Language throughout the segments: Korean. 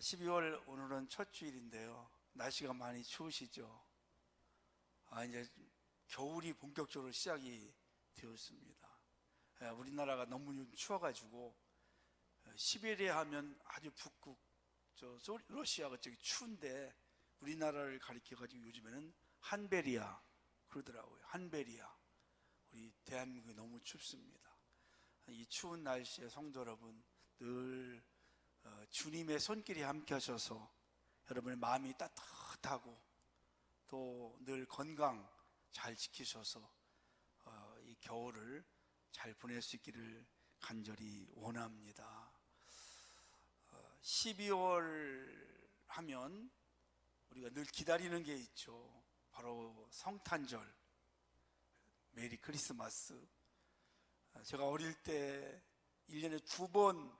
12월 오늘은 첫 주일인데요. 날씨가 많이 추우시죠? 이제 겨울이 본격적으로 시작이 되었습니다. 우리나라가 너무 추워가지고 시베리아 하면 아주 북극, 러시아가 저기 추운데 우리나라를 가리켜가지고 요즘에는 한베리아 그러더라고요. 한베리아. 우리 대한민국이 너무 춥습니다. 이 추운 날씨에 성도 여러분 늘 주님의 손길이 함께 하셔서 여러분의 마음이 따뜻하고 또 늘 건강 잘 지키셔서 이 겨울을 잘 보낼 수 있기를 간절히 원합니다. 12월 하면 우리가 늘 기다리는 게 있죠. 바로 성탄절, 메리 크리스마스. 제가 어릴 때 1년에 2번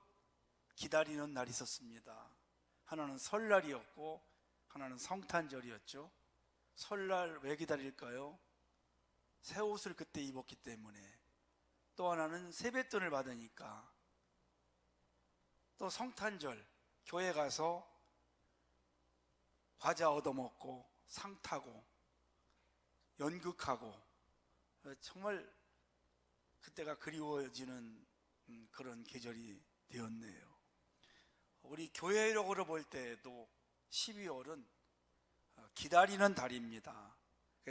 기다리는 날이 있었습니다. 하나는 설날이었고 하나는 성탄절이었죠. 설날 왜 기다릴까요? 새 옷을 그때 입었기 때문에. 또 하나는 세뱃돈을 받으니까. 또 성탄절 교회 가서 과자 얻어먹고 상 타고 연극하고 정말 그때가 그리워지는 그런 계절이 되었네요. 우리 교회력으로 볼 때에도 12월은 기다리는 달입니다.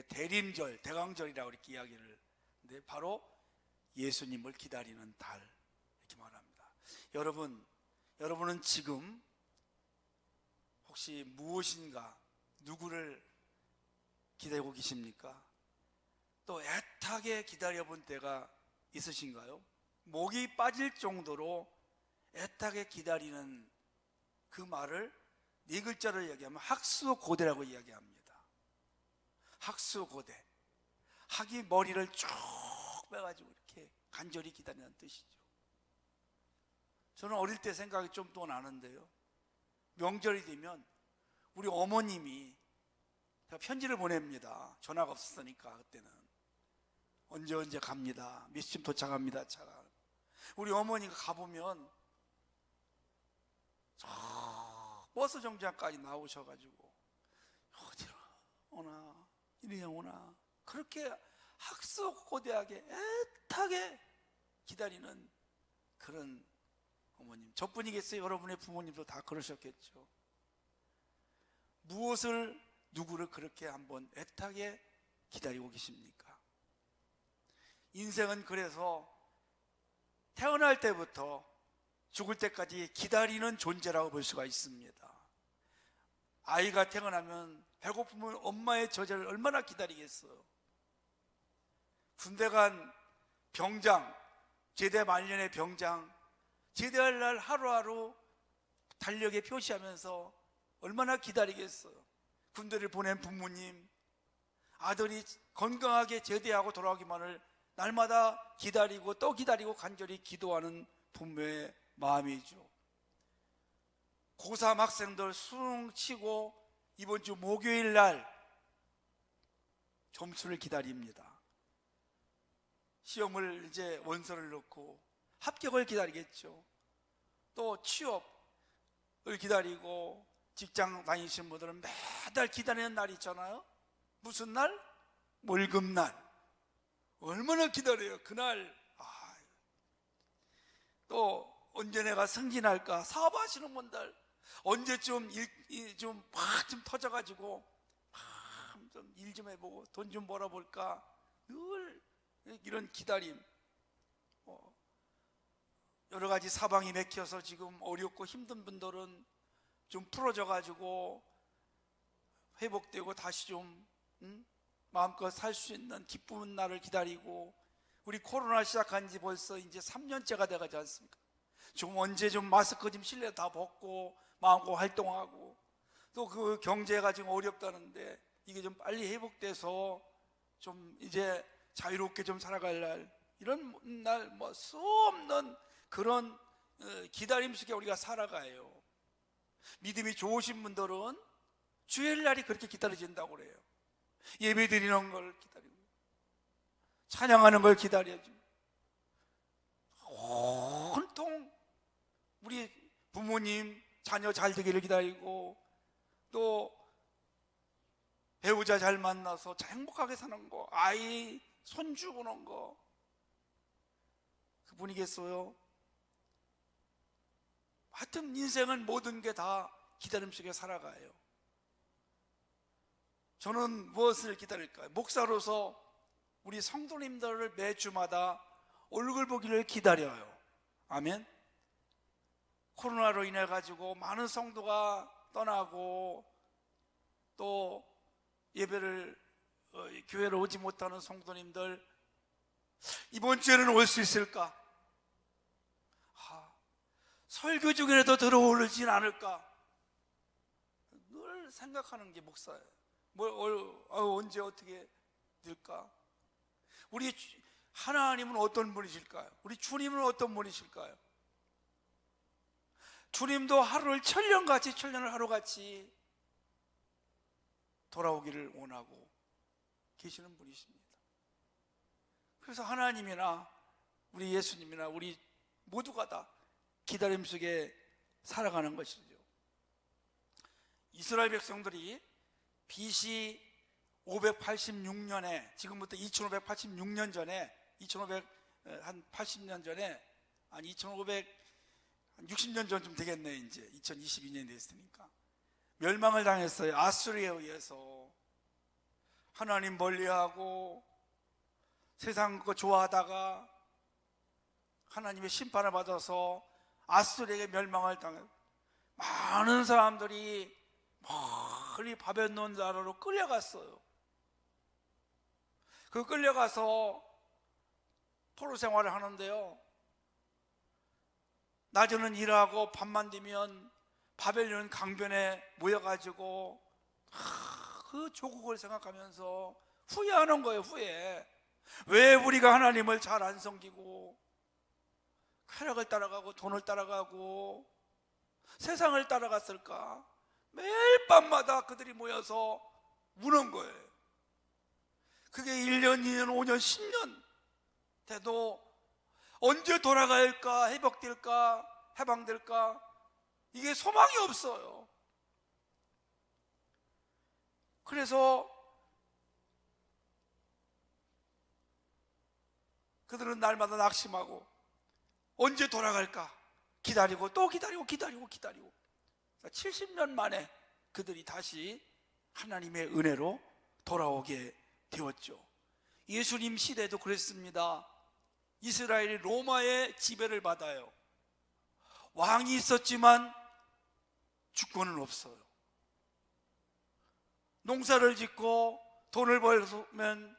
대림절, 대강절이라고 이렇게 이야기를 하는데 바로 예수님을 기다리는 달 이렇게 말합니다. 여러분은 지금 혹시 무엇인가 누구를 기다리고 계십니까? 또 애타게 기다려본 때가 있으신가요? 목이 빠질 정도로 애타게 기다리는 그 말을 네 글자로 이야기하면 학수고대라고 이야기합니다. 학수고대. 학이 머리를 쭉 빼가지고 이렇게 간절히 기다리는 뜻이죠. 저는 어릴 때 생각이 좀 또 나는데요. 명절이 되면 우리 어머님이 편지를 보냅니다. 전화가 없었으니까 그때는. 언제 갑니다. 몇 시쯤 도착합니다. 차가. 우리 어머니가 가보면 버스 정류장까지 나오셔가지고 어디로 오나 이리 오나 그렇게 학수고대하게 애타게 기다리는 그런 어머님. 저뿐이겠어요? 여러분의 부모님도 다 그러셨겠죠. 무엇을 누구를 그렇게 한번 애타게 기다리고 계십니까? 인생은 그래서 태어날 때부터 죽을 때까지 기다리는 존재라고 볼 수가 있습니다. 아이가 태어나면 배고프면 엄마의 저절을 얼마나 기다리겠어요. 군대 간 병장, 제대 말년의 병장, 제대할 날 하루하루 달력에 표시하면서 얼마나 기다리겠어요. 군대를 보낸 부모님, 아들이 건강하게 제대하고 돌아오기만을 날마다 기다리고 또 기다리고 간절히 기도하는 부모의 마음이죠. 고3 학생들 수능 치고 이번 주 목요일 날 점수를 기다립니다. 시험을 이제 원서를 넣고 합격을 기다리겠죠. 또 취업을 기다리고 직장 다니시는 분들은 매달 기다리는 날이 있잖아요. 무슨 날? 월급날. 얼마나 기다려요. 그날 또 언제 내가 승진할까? 사업하시는 분들 언제쯤 좀 터져가지고 좀 일 좀 해보고 돈 좀 벌어볼까? 늘 이런 기다림. 여러 가지 사방이 막혀서 지금 어렵고 힘든 분들은 좀 풀어져가지고 회복되고 다시 좀 마음껏 살 수 있는 기쁜 날을 기다리고, 우리 코로나 시작한 지 벌써 이제 3년째가 돼가지 않습니까? 좀 언제 좀 마스크 좀 실내 다 벗고 마음껏 활동하고, 또 그 경제가 지금 어렵다는데 이게 좀 빨리 회복돼서 좀 이제 자유롭게 좀 살아갈 날, 이런 날 수 없는 그런 기다림 속에 우리가 살아가요. 믿음이 좋으신 분들은 주일날이 그렇게 기다려진다고 그래요. 예배 드리는 걸 기다리고 찬양하는 걸 기다려지고, 온통 우리 부모님 자녀 잘 되기를 기다리고, 또 배우자 잘 만나서 행복하게 사는 거, 아이 손주 보는 거, 그분이겠어요? 하여튼 인생은 모든 게 다 기다림 속에 살아가요. 저는 무엇을 기다릴까요? 목사로서 우리 성도님들을 매주마다 얼굴 보기를 기다려요. 아멘. 코로나로 인해 가지고 많은 성도가 떠나고, 또 예배를 교회로 오지 못하는 성도님들, 이번 주에는 올 수 있을까? 설교 중에라도 들어오진 않을까? 늘 생각하는 게 목사예요. 언제 어떻게 될까? 우리 하나님은 어떤 분이실까요? 우리 주님은 어떤 분이실까요? 주님도 하루를 천년을 하루같이 돌아오기를 원하고 계시는 분이십니다. 그래서 하나님이나 우리 예수님이나 우리 모두가 다 기다림 속에 살아가는 것이죠. 이스라엘 백성들이 BC 586년에, 지금부터 2586년 전에, 2580년 전에, 아니 2560년 전쯤 되겠네. 이제 2022년이 됐으니까 멸망을 당했어요. 아수르에 의해서. 하나님 멀리하고 세상 거 좋아하다가 하나님의 심판을 받아서 아수르에게 멸망을 당해 많은 사람들이 멀리 바벨론 나라로 끌려갔어요. 그 끌려가서 포로 생활을 하는데요, 낮에는 일하고 밤만 되면 바벨론 강변에 모여가지고 그 조국을 생각하면서 후회하는 거예요. 후회. 왜 우리가 하나님을 잘 안 섬기고 쾌락을 따라가고 돈을 따라가고 세상을 따라갔을까? 매일 밤마다 그들이 모여서 우는 거예요. 그게 1년, 2년, 5년, 10년 돼도 언제 돌아갈까? 회복될까? 해방될까? 이게 소망이 없어요. 그래서 그들은 날마다 낙심하고 언제 돌아갈까? 기다리고 또 기다리고 70년 만에 그들이 다시 하나님의 은혜로 돌아오게 되었죠. 예수님 시대도 그랬습니다. 이스라엘이 로마의 지배를 받아요. 왕이 있었지만 주권은 없어요. 농사를 짓고 돈을 벌면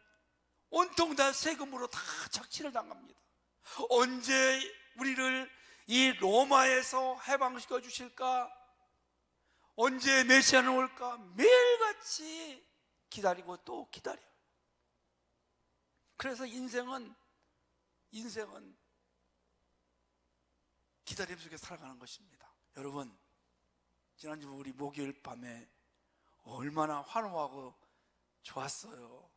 온통 다 세금으로 다 착취를 당합니다. 언제 우리를 이 로마에서 해방시켜 주실까? 언제 메시아는 올까? 매일같이 기다리고 또 기다려요. 그래서 인생은 기다림 속에 살아가는 것입니다. 여러분, 지난주 우리 목요일 밤에 얼마나 환호하고 좋았어요.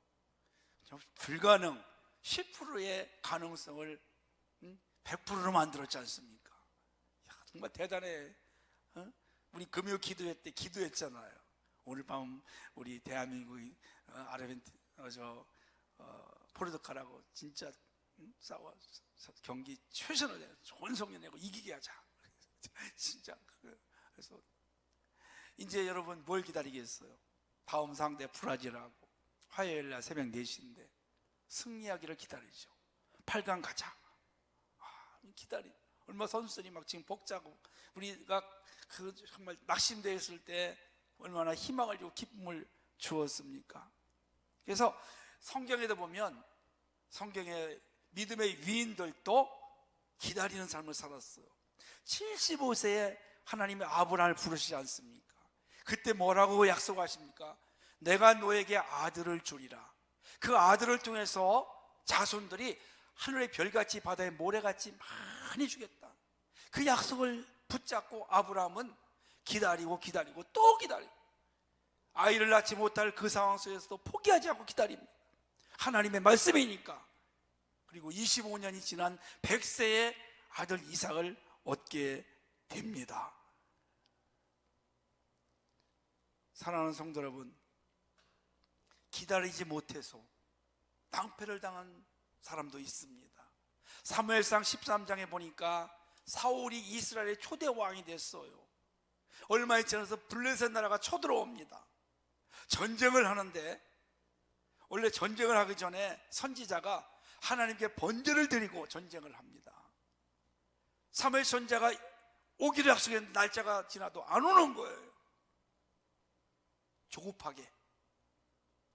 불가능 10%의 가능성을 100%로 만들었지 않습니까? 정말 대단해. 우리 금요 기도회 때 기도했잖아요. 오늘 밤 우리 대한민국이 포르투갈하고 진짜 싸워 경기 최선을 내서 좋은 성적 내고 이기게 하자. 진짜. 그래서 이제 여러분 뭘 기다리겠어요? 다음 상대 브라질하고 화요일날 새벽 4시인데 승리하기를 기다리죠. 8강 가자. 얼마 선수들이 막 지금 복자고, 우리가 정말 낙심되었을 때 얼마나 희망을 주고 기쁨을 주었습니까? 그래서 성경에도 보면 성경의 믿음의 위인들도 기다리는 삶을 살았어요. 75세에 하나님의 아브라함을 부르시지 않습니까? 그때 뭐라고 약속하십니까? 내가 너에게 아들을 주리라. 그 아들을 통해서 자손들이 하늘의 별같이 바다의 모래같이 많이 주겠다. 그 약속을 붙잡고 아브라함은 기다리고 또 기다리고, 아이를 낳지 못할 그 상황 속에서도 포기하지 않고 기다립니다. 하나님의 말씀이니까. 그리고 25년이 지난 100세의 아들 이삭을 얻게 됩니다. 사랑하는 성도 여러분, 기다리지 못해서 낭패를 당한 사람도 있습니다. 사무엘상 13장에 보니까 사울이 이스라엘의 초대 왕이 됐어요. 얼마 있지 않아서 블레셋 나라가 쳐들어옵니다. 전쟁을 하는데, 원래 전쟁을 하기 전에 선지자가 하나님께 번제를 드리고 전쟁을 합니다. 사무엘 선지자가 오기로 약속했는데 날짜가 지나도 안 오는 거예요. 조급하게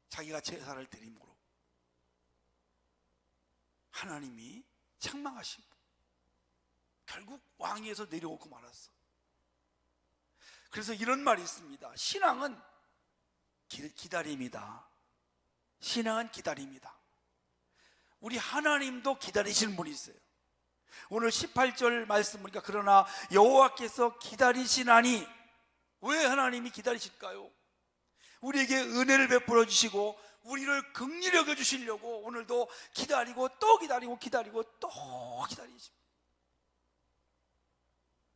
자기가 제사를 드림으로 하나님이 책망하시고 결국 왕위에서 내려오고 말았어. 그래서 이런 말이 있습니다. 신앙은 기다림이다. 신앙은 기다림이다. 우리 하나님도 기다리시는 분이 있어요. 오늘 18절 말씀 보니까 그러나 여호와께서 기다리시나니, 왜 하나님이 기다리실까요? 우리에게 은혜를 베풀어 주시고 우리를 긍휼히 여겨 주시려고 오늘도 기다리고 또 기다리고 기다리고 또 기다리십니다.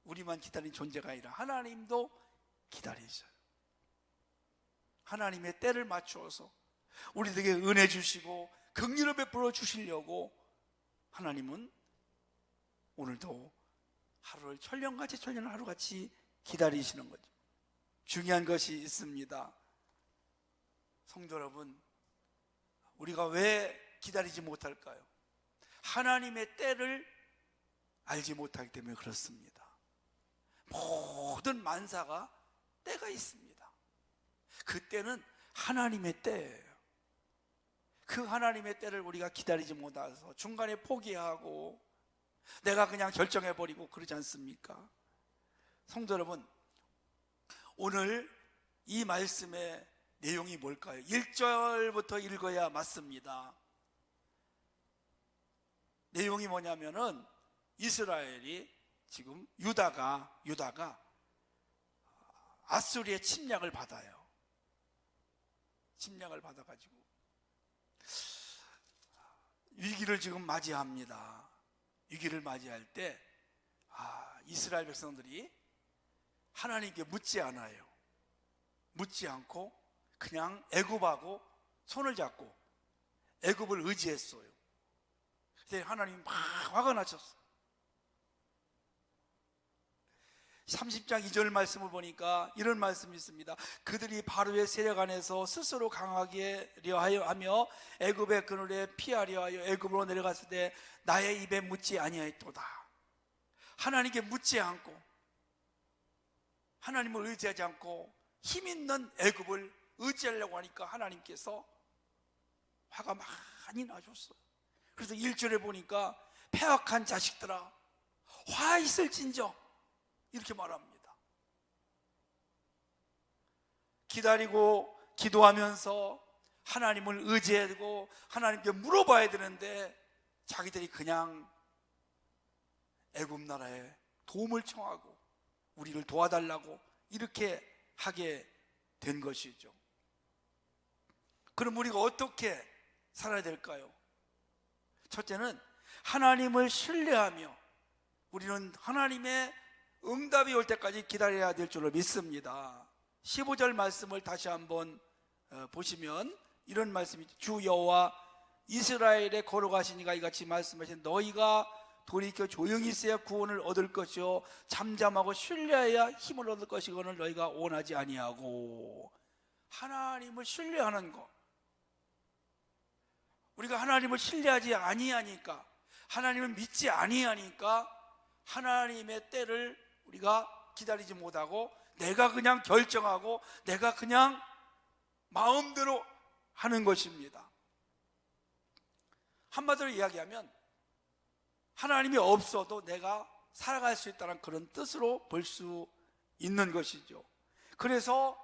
우리만 기다리는 존재가 아니라 하나님도 기다리셔요. 하나님의 때를 맞추어서 우리에게 은혜 주시고 긍휼을 베풀어 주시려고 하나님은 오늘도 하루를 천년같이 천년을 하루같이 기다리시는 거죠. 중요한 것이 있습니다. 성도 여러분, 우리가 왜 기다리지 못할까요? 하나님의 때를 알지 못하기 때문에 그렇습니다. 모든 만사가 때가 있습니다. 그 때는 하나님의 때예요. 그 하나님의 때를 우리가 기다리지 못해서 중간에 포기하고 내가 그냥 결정해버리고 그러지 않습니까? 성도 여러분, 오늘 이 말씀의 내용이 뭘까요? 1절부터 읽어야 맞습니다. 내용이 뭐냐면은 이스라엘이 지금 유다가 아수리의 침략을 받아요. 침략을 받아가지고 위기를 지금 맞이합니다. 위기를 맞이할 때 이스라엘 백성들이 하나님께 묻지 않아요. 묻지 않고 그냥 애굽하고 손을 잡고 애굽을 의지했어요. 그때 하나님이 막 화가 나셨어요. 30장 2절 말씀을 보니까 이런 말씀이 있습니다. 그들이 바로의 세력 안에서 스스로 강하게 하며 애굽의 그늘에 피하려 하여 애굽으로 내려갔을 때 나의 입에 묻지 아니하였도다. 하나님께 묻지 않고 하나님을 의지하지 않고 힘 있는 애굽을 의지하려고 하니까 하나님께서 화가 많이 나셨어요. 그래서 1절에 보니까 패악한 자식들아 화 있을진저 이렇게 말합니다. 기다리고 기도하면서 하나님을 의지하고 하나님께 물어봐야 되는데 자기들이 그냥 애굽 나라에 도움을 청하고 우리를 도와달라고 이렇게 하게 된 것이죠. 그럼 우리가 어떻게 살아야 될까요? 첫째는 하나님을 신뢰하며 우리는 하나님의 응답이 올 때까지 기다려야 될 줄로 믿습니다. 15절 말씀을 다시 한번 보시면 이런 말씀이 주 여호와 이스라엘의 거룩하시니가 이같이 말씀하신 너희가 돌이켜 조용히 있어야 구원을 얻을 것이요 잠잠하고 신뢰해야 힘을 얻을 것이거늘 너희가 원하지 아니하고. 하나님을 신뢰하는 것, 우리가 하나님을 신뢰하지 아니하니까 하나님을 믿지 아니하니까 하나님의 때를 우리가 기다리지 못하고 내가 그냥 결정하고 내가 그냥 마음대로 하는 것입니다. 한마디로 이야기하면 하나님이 없어도 내가 살아갈 수 있다는 그런 뜻으로 볼 수 있는 것이죠. 그래서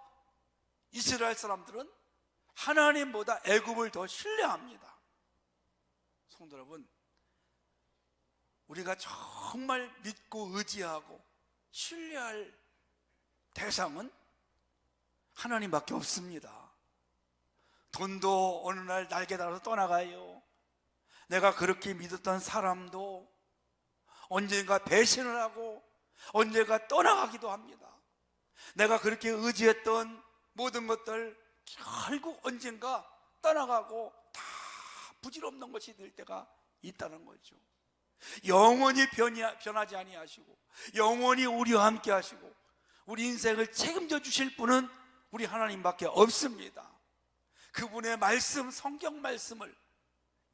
이스라엘 사람들은 하나님보다 애굽을 더 신뢰합니다. 성도 여러분, 우리가 정말 믿고 의지하고 신뢰할 대상은 하나님밖에 없습니다. 돈도 어느 날 날개 달아서 떠나가요. 내가 그렇게 믿었던 사람도 언젠가 배신을 하고 언젠가 떠나가기도 합니다. 내가 그렇게 의지했던 모든 것들 결국 언젠가 떠나가고 다 부질없는 것이 될 때가 있다는 거죠. 영원히 변하지 아니하시고 영원히 우리와 함께 하시고 우리 인생을 책임져 주실 분은 우리 하나님밖에 없습니다. 그분의 말씀, 성경 말씀을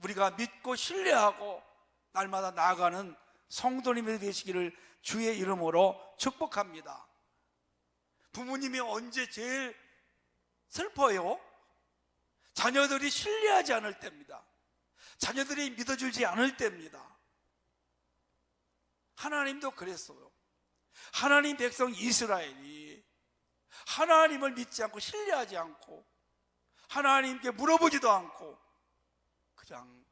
우리가 믿고 신뢰하고 날마다 나아가는 성도님이 되시기를 주의 이름으로 축복합니다. 부모님이 언제 제일 슬퍼요? 자녀들이 신뢰하지 않을 때입니다. 자녀들이 믿어주지 않을 때입니다. 하나님도 그랬어요. 하나님 백성 이스라엘이 하나님을 믿지 않고 신뢰하지 않고 하나님께 물어보지도 않고 그냥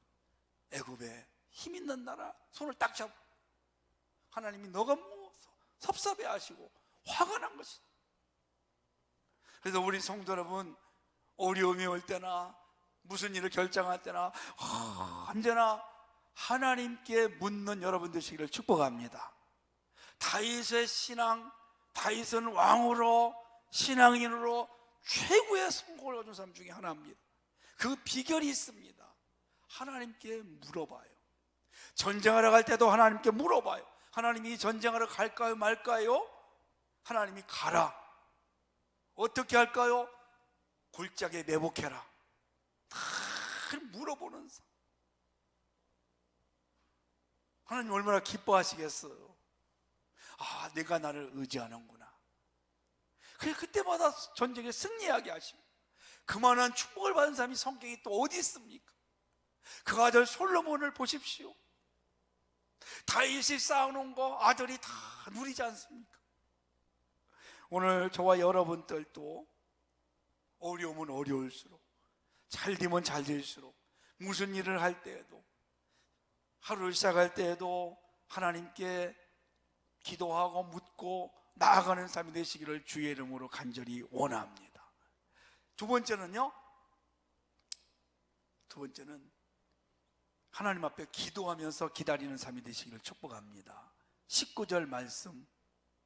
애굽에 힘 있는 나라 손을 딱 잡고 하나님이 너가 뭐 섭섭해 하시고 화가 난 것이다. 그래서 우리 성도 여러분, 어려움이 올 때나 무슨 일을 결정할 때나 언제나 하나님께 묻는 여러분 되시기를 축복합니다. 다윗의 신앙, 다윗은 왕으로 신앙인으로 최고의 성공을 거둔 사람 중에 하나입니다. 그 비결이 있습니다. 하나님께 물어봐요. 전쟁하러 갈 때도 하나님께 물어봐요. 하나님이 전쟁하러 갈까요 말까요? 하나님이 가라. 어떻게 할까요? 골짜기에 매복해라. 다 물어보는 삶. 하나님 얼마나 기뻐하시겠어요. 아, 내가 나를 의지하는구나. 그래, 그때마다 전쟁에 승리하게 하시고 그만한 축복을 받은 사람이 성경이 또 어디 있습니까? 그 아들 솔로몬을 보십시오. 다윗이 쌓아놓은 거 아들이 다 누리지 않습니까? 오늘 저와 여러분들도 어려우면 어려울수록 잘 되면 잘 될수록 무슨 일을 할 때에도 하루를 시작할 때에도 하나님께 기도하고 묻고 나아가는 삶이 되시기를 주의 이름으로 간절히 원합니다. 두 번째는 하나님 앞에 기도하면서 기다리는 삶이 되시기를 축복합니다. 19절 말씀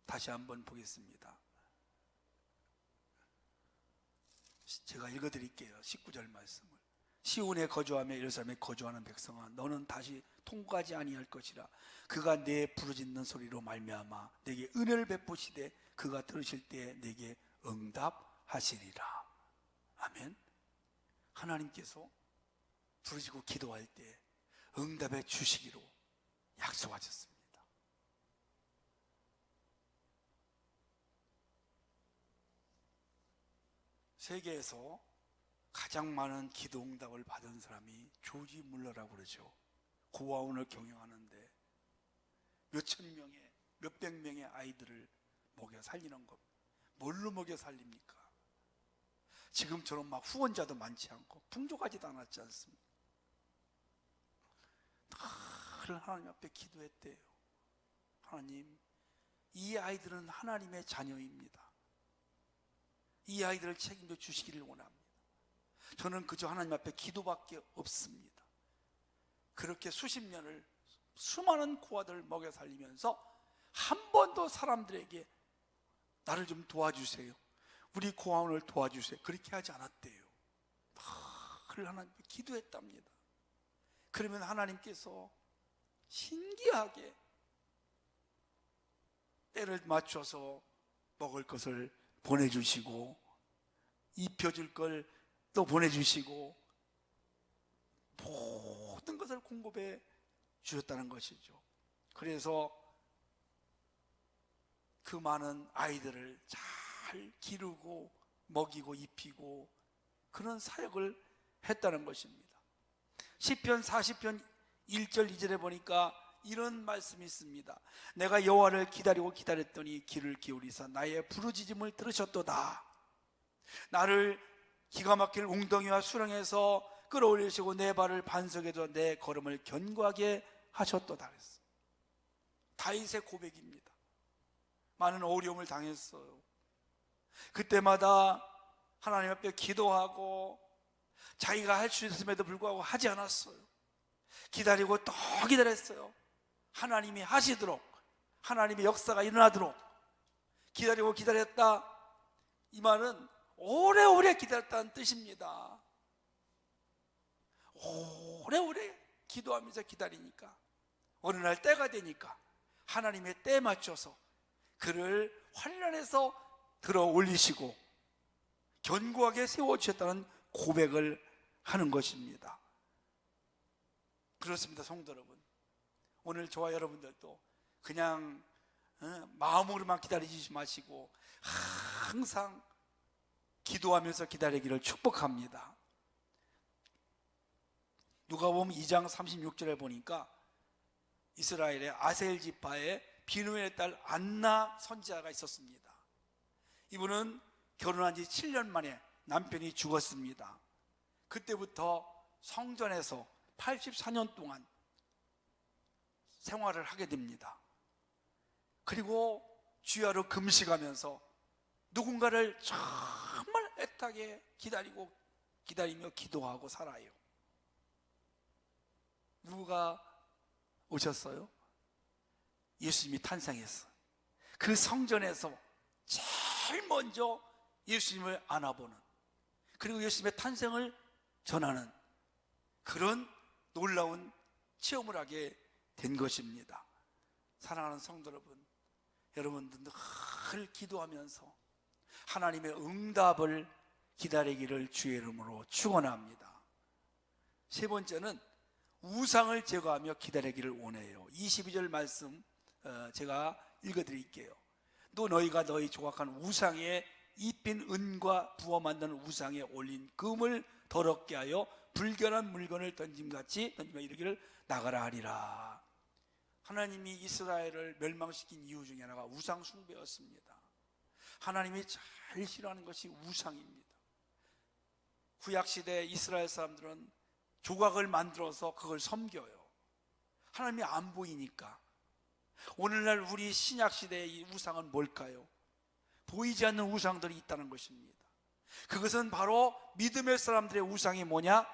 다시 한번 보겠습니다. 제가 읽어드릴게요. 19절 말씀을. 시온에 거주하며 예루살렘에 거주하는 백성아, 너는 다시 통곡하지 아니할 것이라. 그가 내 부르짖는 소리로 말미암아 내게 은혜를 베푸시되 그가 들으실 때에 내게 응답하시리라. 아멘. 하나님께서 부르짖고 기도할 때 응답해 주시기로 약속하셨습니다. 세계에서 가장 많은 기도 응답을 받은 사람이 조지 물러라고 그러죠. 고아원을 경영하는데 몇천 명의, 몇백 명의 아이들을 먹여 살리는 것. 뭘로 먹여 살립니까? 지금처럼 막 후원자도 많지 않고 풍족하지도 않았지 않습니까? 늘 하나님 앞에 기도했대요. 하나님, 이 아이들은 하나님의 자녀입니다. 이 아이들을 책임져 주시기를 원합니다. 저는 그저 하나님 앞에 기도밖에 없습니다. 그렇게 수십 년을 수많은 고아들을 먹여 살리면서 한 번도 사람들에게 나를 좀 도와주세요, 우리 고아원을 도와주세요, 그렇게 하지 않았대요. 늘 하나님께 기도했답니다. 그러면 하나님께서 신기하게 때를 맞춰서 먹을 것을 보내주시고 입혀줄 걸 또 보내주시고 모든 것을 공급해 주셨다는 것이죠. 그래서 그 많은 아이들을 잘 기르고 먹이고 입히고 그런 사역을 했다는 것입니다. 시편 40편 1절 2절에 보니까 이런 말씀이 있습니다. 내가 여호와를 기다리고 기다렸더니 귀를 기울이사 나의 부르짖음을 들으셨도다. 나를 기가 막힐 웅덩이와 수렁에서 끌어올리시고 내 발을 반석에 둬 내 걸음을 견고하게 하셨도다 그랬어요. 다윗의 고백입니다. 많은 어려움을 당했어요. 그때마다 하나님 앞에 기도하고 자기가 할 수 있음에도 불구하고 하지 않았어요. 기다리고 또 기다렸어요. 하나님이 하시도록, 하나님의 역사가 일어나도록 기다리고 기다렸다. 이 말은 오래오래 기다렸다는 뜻입니다. 오래오래 기도하면서 기다리니까 어느 날 때가 되니까 하나님의 때에 맞춰서 그를 환란에서 들어 올리시고 견고하게 세워주셨다는 고백을 하는 것입니다. 그렇습니다, 성도 여러분. 오늘 저와 여러분들도 그냥 마음으로만 기다리지 마시고 항상 기도하면서 기다리기를 축복합니다. 누가복음 2장 36절에 보니까 이스라엘의 아셀 지파의 비누엘의 딸 안나 선지자가 있었습니다. 이분은 결혼한 지 7년 만에 남편이 죽었습니다. 그때부터 성전에서 84년 동안 생활을 하게 됩니다. 그리고 주야로 금식하면서 누군가를 정말 애타게 기다리며 기도하고 살아요. 누가 오셨어요? 예수님이 탄생했어요. 그 성전에서 제일 먼저 예수님을 안아보는, 그리고 예수님의 탄생을 전하는 그런 놀라운 체험을 하게 된 것입니다. 사랑하는 성도 여러분, 여러분들도 늘 기도하면서 하나님의 응답을 기다리기를 주의 이름으로 축원합니다. 세 번째는 우상을 제거하며 기다리기를 원해요. 22절 말씀 제가 읽어드릴게요. 또 너희가 너희 조각한 우상에 입힌 은과 부어 만든 우상에 올린 금을 더럽게 하여 불결한 물건을 던짐같이 던지며 이르기를 나가라 하리라. 하나님이 이스라엘을 멸망시킨 이유 중에 하나가 우상 숭배였습니다. 하나님이 제일 싫어하는 것이 우상입니다. 구약시대 이스라엘 사람들은 조각을 만들어서 그걸 섬겨요. 하나님이 안 보이니까. 오늘날 우리 신약시대의 이 우상은 뭘까요? 보이지 않는 우상들이 있다는 것입니다. 그것은 바로 믿음의 사람들의 우상이 뭐냐?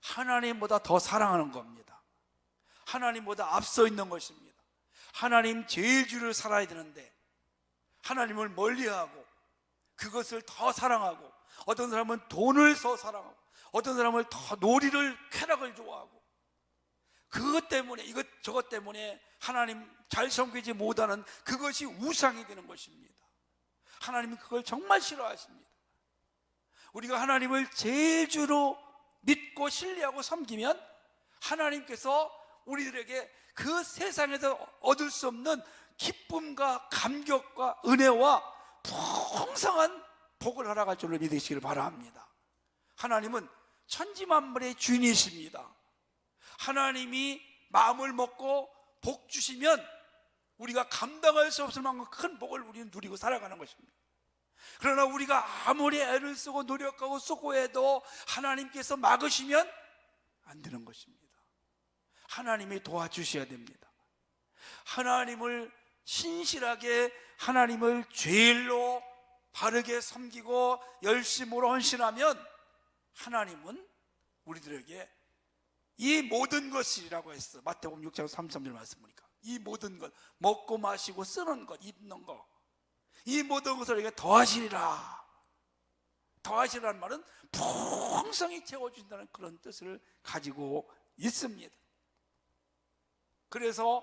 하나님보다 더 사랑하는 겁니다. 하나님보다 앞서 있는 것입니다. 하나님 제일 주를 살아야 되는데 하나님을 멀리하고 그것을 더 사랑하고, 어떤 사람은 돈을 더 사랑하고, 어떤 사람은 더 놀이를, 쾌락을 좋아하고, 그것 때문에 이것 때문에 하나님 잘 섬기지 못하는 그것이 우상이 되는 것입니다. 하나님이 그걸 정말 싫어하십니다. 우리가 하나님을 제일 주로 믿고 신뢰하고 섬기면 하나님께서 우리들에게 그 세상에서 얻을 수 없는 기쁨과 감격과 은혜와 풍성한 복을 허락할 줄로 믿으시기를 바랍니다. 하나님은 천지만물의 주인이십니다. 하나님이 마음을 먹고 복 주시면 우리가 감당할 수 없을 만큼 큰 복을 우리는 누리고 살아가는 것입니다. 그러나 우리가 아무리 애를 쓰고 노력하고 수고해도 하나님께서 막으시면 안 되는 것입니다. 하나님이 도와주셔야 됩니다. 하나님을 신실하게, 하나님을 죄일로 바르게 섬기고 열심으로 헌신하면 하나님은 우리들에게 이 모든 것이라고 했어. 마태복음 6장 33절 말씀 보니까 이 모든 것, 먹고 마시고 쓰는 것, 입는 것, 이 모든 것을 우리에게 더하시리라. 더하시라는 말은 풍성히 채워주신다는 그런 뜻을 가지고 있습니다. 그래서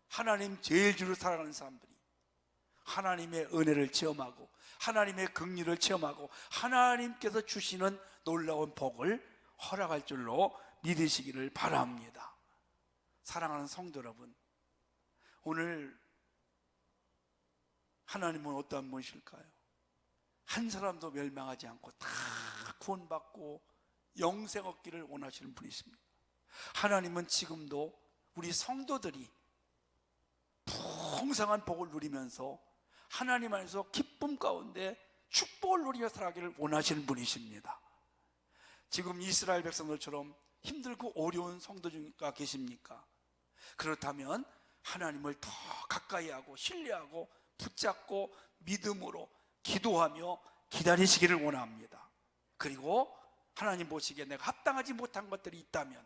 하나님 제일 주로 살아가는 사람들이 하나님의 은혜를 체험하고 하나님의 긍휼을 체험하고 하나님께서 주시는 놀라운 복을 허락할 줄로 믿으시기를 바랍니다. 사랑하는 성도 여러분, 오늘 하나님은 어떠한 분이실까요? 한 사람도 멸망하지 않고 다 구원받고 영생 얻기를 원하시는 분이십니다. 하나님은 지금도 우리 성도들이 풍성한 복을 누리면서 하나님 안에서 기쁨 가운데 축복을 누리며 살아가기를 원하시는 분이십니다. 지금 이스라엘 백성들처럼 힘들고 어려운 성도가 계십니까? 그렇다면 하나님을 더 가까이 하고 신뢰하고 붙잡고 믿음으로 기도하며 기다리시기를 원합니다. 그리고 하나님 보시기에 내가 합당하지 못한 것들이 있다면,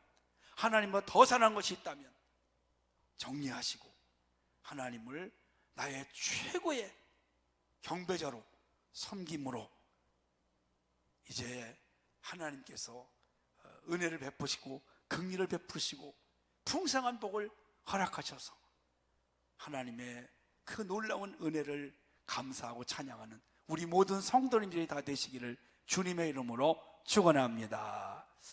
하나님보다 더 사랑한 것이 있다면 정리하시고 하나님을 나의 최고의 경배자로 섬김으로 이제 하나님께서 은혜를 베푸시고 긍휼을 베푸시고 풍성한 복을 허락하셔서 하나님의 그 놀라운 은혜를 감사하고 찬양하는 우리 모든 성도님들이 다 되시기를 주님의 이름으로 축원합니다.